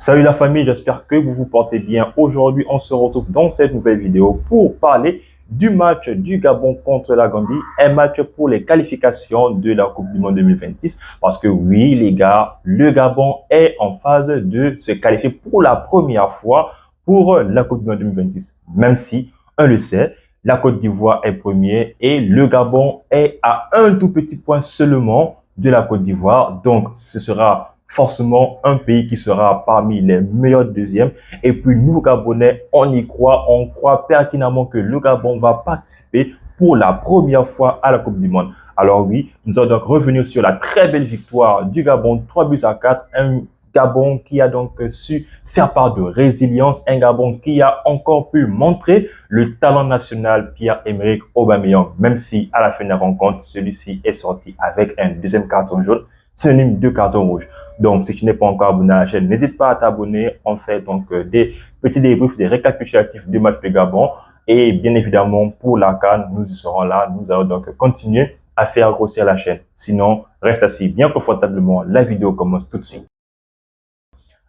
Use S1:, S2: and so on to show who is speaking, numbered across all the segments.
S1: Salut la famille, j'espère que vous vous portez bien. Aujourd'hui, on se retrouve dans cette nouvelle vidéo pour parler du match du Gabon contre la Gambie, un match pour les qualifications de la Coupe du Monde 2026. Parce que oui, les gars, le Gabon est en phase de se qualifier pour la première fois pour la Coupe du Monde 2026. Même si, on le sait, la Côte d'Ivoire est premier et le Gabon est à un tout petit point seulement de la Côte d'Ivoire. Donc, ce sera forcément un pays qui sera parmi les meilleurs deuxièmes. Et puis nous, Gabonais, on y croit, on croit pertinemment que le Gabon va participer pour la première fois à la Coupe du Monde. Alors oui, nous allons donc revenir sur la très belle victoire du Gabon, 3-4, un Gabon qui a donc su faire part de résilience, un Gabon qui a encore pu montrer le talent national Pierre-Emerick Aubameyang, même si à la fin de la rencontre, celui-ci est sorti avec un deuxième carton jaune, synonyme de carton rouge. Donc, si tu n'es pas encore abonné à la chaîne, n'hésite pas à t'abonner. On fait donc des petits débriefs, des récapitulatifs du match de Gabon. Et bien évidemment, pour la CAN, nous y serons là. Nous allons donc continuer à faire grossir la chaîne. Sinon, reste assis bien confortablement. La vidéo commence tout de suite.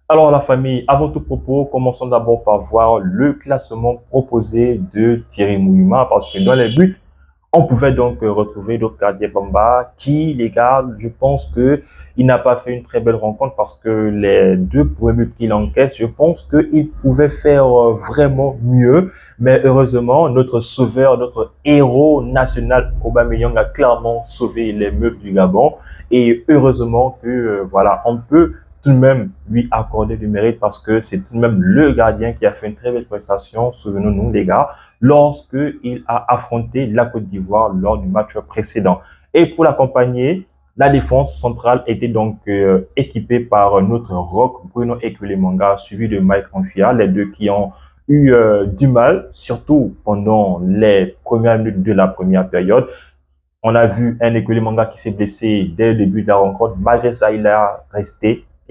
S1: Alors la famille, avant tout propos, commençons d'abord par voir le classement proposé de Thierry Mouima parce que dans les buts, on pouvait donc retrouver d'autres gardiens Bamba qui, les gars, je pense que il n'a pas fait une très belle rencontre parce que les deux premiers buts qu'il encaisse, je pense qu'il pouvait faire vraiment mieux. Mais heureusement, notre sauveur, notre héros national, Aubameyang, a clairement sauvé les meubles du Gabon. Et heureusement que, voilà, on peut tout de même lui accorder du mérite parce que c'est tout de même le gardien qui a fait une très belle prestation, souvenons-nous les gars, lorsque il a affronté la Côte d'Ivoire lors du match précédent. Et pour l'accompagner, la défense centrale était donc équipée par notre rock Bruno Ekwelemanga, suivi de Mike Anfia, les deux qui ont eu du mal, surtout pendant les premières minutes de la première période. On a vu un Ekwelemanga qui s'est blessé dès le début de la rencontre. Malgré ça, il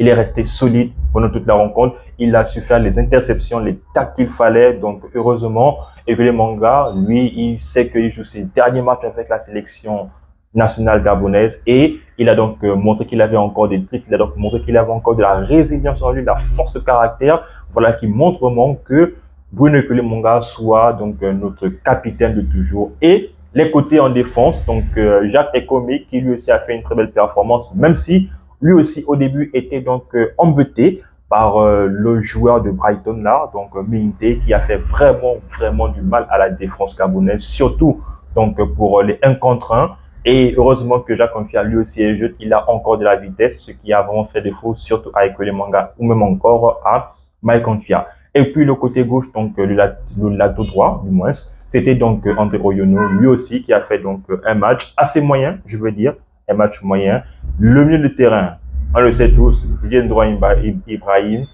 S1: est resté solide pendant toute la rencontre. Il a su faire les interceptions, les tacles qu'il fallait. Donc, heureusement, Ekwelemanga, lui, il sait qu'il joue ses derniers matchs avec la sélection nationale gabonaise et il a donc montré qu'il avait encore des tricks, il a donc montré qu'il avait encore de la résilience en lui, de la force de caractère. Voilà, qui montre vraiment que Bruno Ekwelemanga soit donc notre capitaine de toujours. Et les côtés en défense, donc Jacques Ekome qui lui aussi a fait une très belle performance, même si lui aussi, au début, était donc embêté par le joueur de Brighton là, donc Minte, qui a fait vraiment du mal à la défense gabonaise, surtout donc pour les 1 contre 1. Et heureusement que Jacques Anfia, lui aussi est jeune, il a encore de la vitesse, ce qui a vraiment fait défaut, surtout à Ekwelemanga ou même encore à Mike Anfia. Et puis le côté gauche, donc le latéral droit, du moins, c'était donc André Oyono, lui aussi, qui a fait donc un match assez moyen, je veux dire, un match moyen. Le milieu de terrain, on le sait tous, Didier Ibrahim.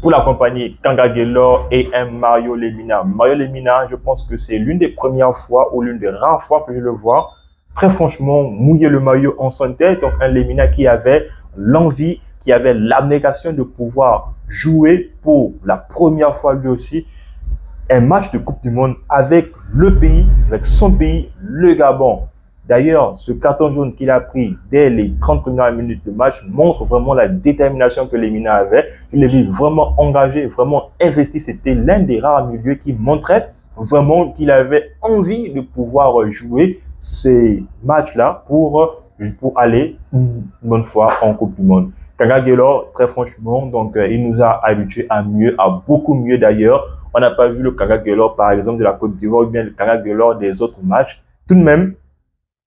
S1: Pour l'accompagner, Kanga Guelor et un Mario Lemina. Mario Lemina, je pense que c'est l'une des premières fois ou l'une des rares fois que je le vois très franchement mouiller le maillot en son tête. Donc un Lemina qui avait l'envie, qui avait l'abnégation de pouvoir jouer pour la première fois lui aussi un match de Coupe du Monde avec le pays, avec son pays, le Gabon. D'ailleurs, ce carton jaune qu'il a pris dès les 30 premières minutes de match montre vraiment la détermination que Lemina avait. Je l'ai vu vraiment engagé, vraiment investi. C'était l'un des rares milieux qui montrait vraiment qu'il avait envie de pouvoir jouer ces matchs-là pour aller une bonne fois en Coupe du Monde. Kanga Guelor, très franchement, donc il nous a habitués à mieux, à beaucoup mieux d'ailleurs. On n'a pas vu le Kanga Guelor, par exemple, de la Côte d'Ivoire ou bien le Kanga Guelor des autres matchs. Tout de même,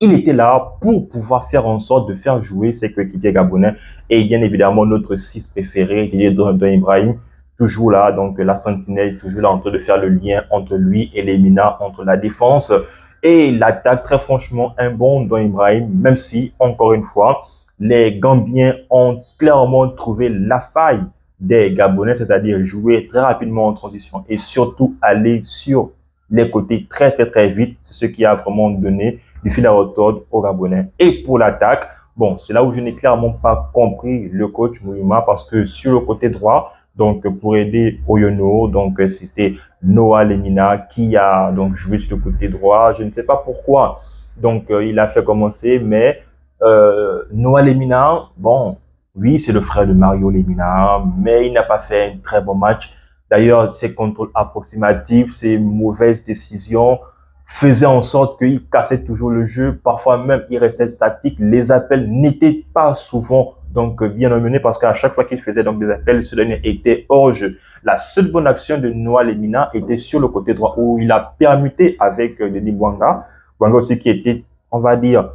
S1: il était là pour pouvoir faire en sorte de faire jouer ses coéquipiers gabonais. Et bien évidemment, notre 6 préféré, Didier Ibrahim, toujours là, donc la sentinelle, toujours là en train de faire le lien entre lui et Lemina, entre la défense et l'attaque. Très franchement, un bon Don Ibrahim, même si, encore une fois, les Gambiens ont clairement trouvé la faille des Gabonais, c'est-à-dire jouer très rapidement en transition et surtout aller sur les côtés très vite. C'est ce qui a vraiment donné du fil à retordre aux Gabonais. Et pour l'attaque, bon, c'est là où je n'ai clairement pas compris le coach Mouima parce que sur le côté droit, donc pour aider Oyono, donc c'était Noah Lemina qui a donc joué sur le côté droit. Je ne sais pas pourquoi. Donc il a fait commencer, mais Noah Lemina, bon, Oui, c'est le frère de Mario Lemina, mais il n'a pas fait un très bon match. D'ailleurs, ses contrôles approximatifs, ses mauvaises décisions faisaient en sorte qu'il cassait toujours le jeu. Parfois même, il restait statique. Les appels n'étaient pas souvent donc bien emmenés parce qu'à chaque fois qu'il faisait donc des appels, ce dernier était hors jeu. La seule bonne action de Noah Lemina était sur le côté droit où il a permuté avec Denis Bouanga. Bouanga aussi qui était, on va dire,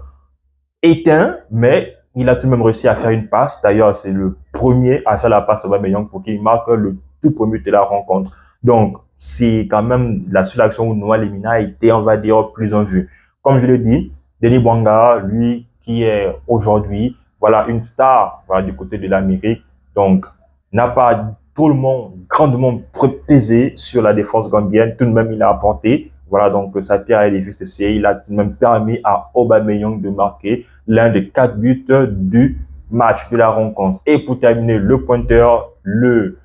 S1: éteint, mais il a tout de même réussi à faire une passe. D'ailleurs, c'est le premier à faire la passe à Aubameyang pour qu'il marque le tout premier de la rencontre. Donc, c'est quand même la seule action où Noah Lemina a été, on va dire, plus en vue. Comme je l'ai dit, Denis Bouanga, lui, qui est aujourd'hui, voilà, une star, voilà, du côté de l'Amérique. Donc, n'a pas tout le monde grandement pesé sur la défense gambienne. Tout de même, il a apporté. Voilà, donc sa pierre à l'édifice, il a tout de même permis à Aubameyang de marquer l'un des 4 buts du match de la rencontre. Et pour terminer, le pointeur, le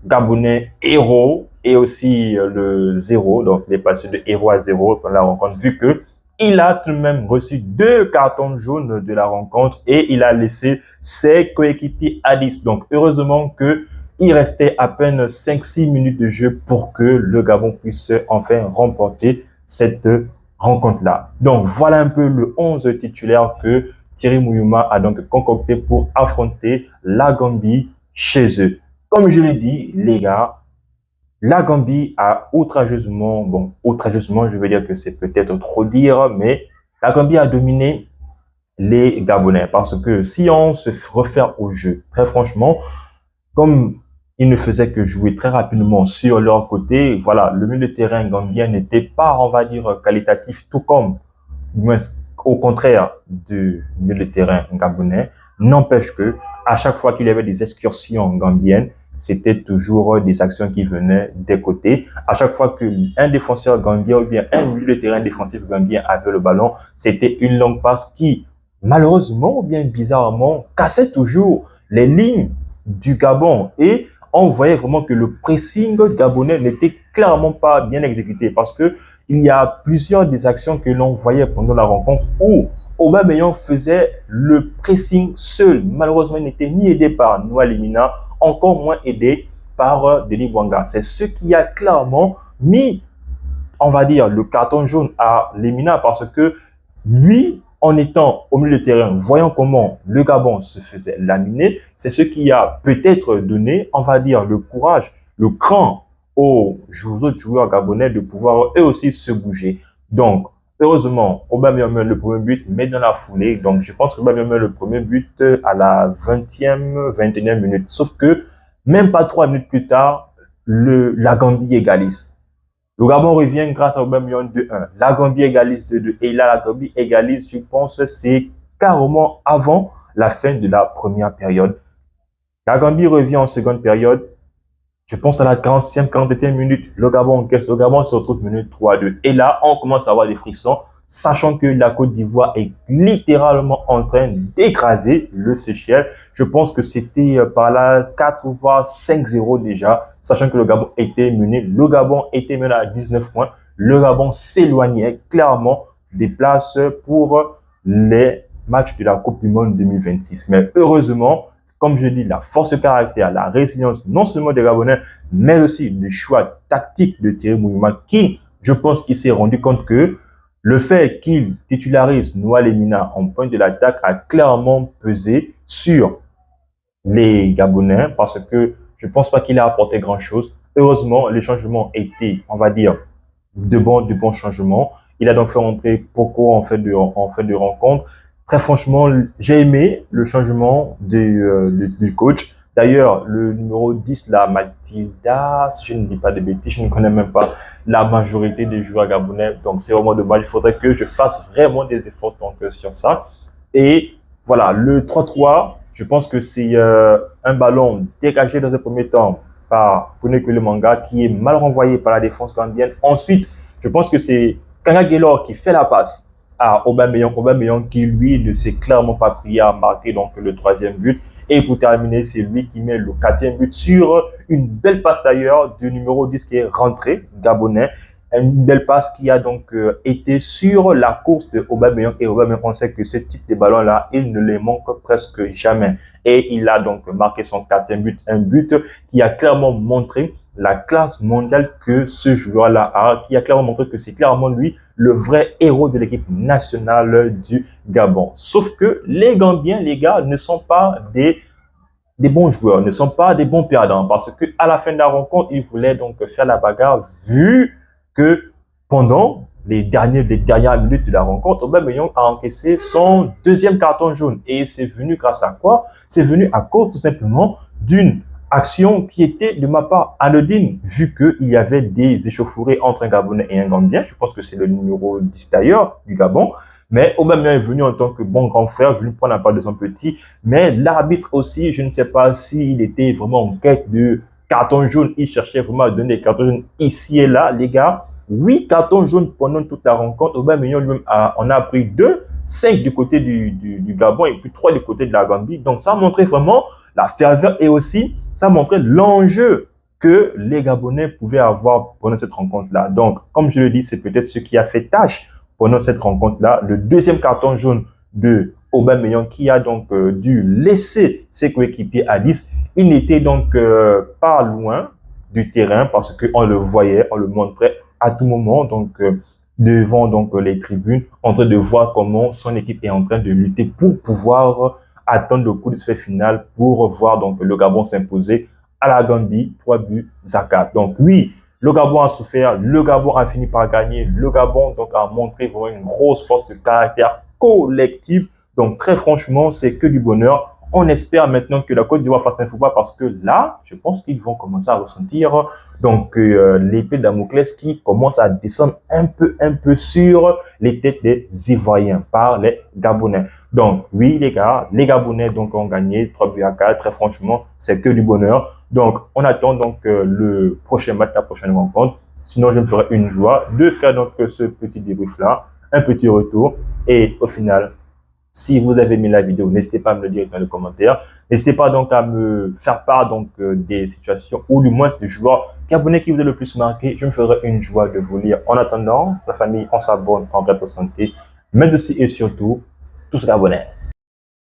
S1: Gabonais héros et aussi le 0, donc il est passé de héros à 0 dans la rencontre, vu que il a tout de même reçu 2 cartons jaunes de la rencontre et il a laissé ses coéquipiers à 10. Donc heureusement que il restait à peine 5-6 minutes de jeu pour que le Gabon puisse enfin remporter cette rencontre-là. Donc voilà un peu le 11 titulaire que Thierry Mouyouma a donc concocté pour affronter la Gambie chez eux. Comme je l'ai dit, les gars, la Gambie a outrageusement, je veux dire que c'est peut-être trop dire, mais la Gambie a dominé les Gabonais parce que si on se réfère au jeu, très franchement, comme ils ne faisaient que jouer très rapidement sur leur côté, voilà, le milieu de terrain gambien n'était pas, on va dire, qualitatif, tout comme, au contraire du milieu de terrain gabonais. N'empêche que, à chaque fois qu'il y avait des excursions gambiennes, c'était toujours des actions qui venaient des côtés. À chaque fois qu'un défenseur gambien ou bien un milieu de terrain défensif gambien avait le ballon, c'était une longue passe qui, malheureusement ou bien bizarrement, cassait toujours les lignes du Gabon. Et on voyait vraiment que le pressing gabonais n'était clairement pas bien exécuté parce que il y a plusieurs des actions que l'on voyait pendant la rencontre où Aubameyang faisait le pressing seul. Malheureusement, il n'était ni aidé par Noah Lemina, encore moins aidé par Denis Bouanga. C'est ce qui a clairement mis, on va dire, le carton jaune à Lemina parce que lui, en étant au milieu de terrain, voyant comment le Gabon se faisait laminer, c'est ce qui a peut-être donné, on va dire, le courage, le cran aux autres joueurs gabonais de pouvoir eux aussi se bouger. Donc, heureusement, Aubameyang met le premier but, mais dans la foulée. Donc, je pense qu'Aubameyang met le premier but à la 20e, 21e minute. Sauf que, même pas 3 minutes plus tard, la Gambie égalise. Le Gabon revient grâce à Aubameyang 2-1. La Gambie égalise 2-2. Et là, la Gambie égalise, je pense, c'est carrément avant la fin de la première période. La Gambie revient en seconde période. Je pense à la 40e, 41e minute. Le Gabon encaisse. Le Gabon se retrouve minute 3-2. Et là, on commence à avoir des frissons, sachant que la Côte d'Ivoire est littéralement en train d'écraser le Seychelles. Je pense que c'était par là 4 voire 5-0 déjà, sachant que le Gabon était mené. Le Gabon était mené à 19 points. Le Gabon s'éloignait clairement des places pour les matchs de la Coupe du Monde 2026. Mais heureusement, comme je dis, la force de caractère, la résilience, non seulement des Gabonais, mais aussi du choix tactique de Thierry Mouyouma, qui, je pense qu'il s'est rendu compte que le fait qu'il titularise Noah Lemina en point de l'attaque a clairement pesé sur les Gabonais parce que je ne pense pas qu'il a apporté grand-chose. Heureusement, les changements étaient, on va dire, de bons changements. Il a donc fait rentrer Poko en fait de rencontre. Très franchement, j'ai aimé le changement du coach. D'ailleurs, le numéro 10, la Matilda, si je ne dis pas de bêtises, je ne connais même pas la majorité des joueurs gabonais. Donc, c'est vraiment dommage. Il faudrait que je fasse vraiment des efforts donc, sur ça. Et voilà, le 3-3, je pense que c'est un ballon dégagé dans un premier temps par Ponekele Manga qui est mal renvoyé par la défense gambienne. Ensuite, je pense que c'est Kanga Gaylor qui fait la passe à Aubameyang qui, lui, ne s'est clairement pas pris à marquer donc, le troisième but. Et pour terminer, c'est lui qui met le quatrième but sur une belle passe d'ailleurs du numéro 10 qui est rentré, Gabonais. une belle passe qui a donc été sur la course de Aubameyang. Et Aubameyang, on sait que ce type de ballon-là, il ne les manque presque jamais. Et il a donc marqué son 4e but, un but qui a clairement montré la classe mondiale que ce joueur-là a, qui a clairement montré que c'est clairement lui le vrai héros de l'équipe nationale du Gabon. Sauf que les Gambiens, les gars, ne sont pas des bons joueurs, ne sont pas des bons perdants, parce que à la fin de la rencontre, ils voulaient donc faire la bagarre, vu que pendant les dernières minutes de la rencontre, Aubameyang a encaissé son 2e carton jaune. Et c'est venu grâce à quoi? C'est venu à cause tout simplement d'une action qui était de ma part anodine, vu qu'il y avait des échauffourées entre un Gabonais et un Gambien. Je pense que c'est le numéro 10 d'ailleurs du Gabon. Mais Aubameyang est venu en tant que bon grand frère, venu prendre la part de son petit. Mais l'arbitre aussi, je ne sais pas s'il était vraiment en quête de carton jaune. Il cherchait vraiment à donner des cartons jaunes ici et là, les gars. 8 cartons jaunes pendant toute la rencontre. Aubameyang lui-même on a pris 2, 5 du côté du Gabon et puis 3 du côté de la Gambie. Donc ça montrait vraiment la ferveur et aussi ça montrait l'enjeu que les Gabonais pouvaient avoir pendant cette rencontre-là. Donc, comme je le dis, c'est peut-être ce qui a fait tâche pendant cette rencontre-là. Le 2e carton jaune de Aubameyang qui a donc dû laisser ses coéquipiers à 10. Il n'était donc pas loin du terrain parce qu'on le voyait, on le montrait à tout moment, donc devant donc les tribunes, en train de voir comment son équipe est en train de lutter pour pouvoir attendre le coup de sifflet final pour voir donc le Gabon s'imposer à la Gambie, 3 buts à 4. Donc oui, le Gabon a souffert, le Gabon a fini par gagner, le Gabon donc a montré vraiment une grosse force de caractère collective. Donc très franchement, c'est que du bonheur. On espère maintenant que la Côte d'Ivoire fasse un football parce que là, je pense qu'ils vont commencer à ressentir donc l'épée de Damoclès qui commence à descendre un peu sur les têtes des Ivoiriens par les Gabonais. Donc oui les gars, les Gabonais donc ont gagné 3 buts à 4. Très franchement, c'est que du bonheur. Donc on attend donc le prochain match, la prochaine rencontre. Sinon, je me ferai une joie de faire donc ce petit débrief là, un petit retour et au final. Si vous avez aimé la vidéo, n'hésitez pas à me le dire dans les commentaires. N'hésitez pas donc à me faire part donc des situations ou du moins des joueurs gabonais qui vous a le plus marqué. Je me ferai une joie de vous lire. En attendant, la famille, on s'abonne en grande santé, mais aussi et surtout, tous gabonais.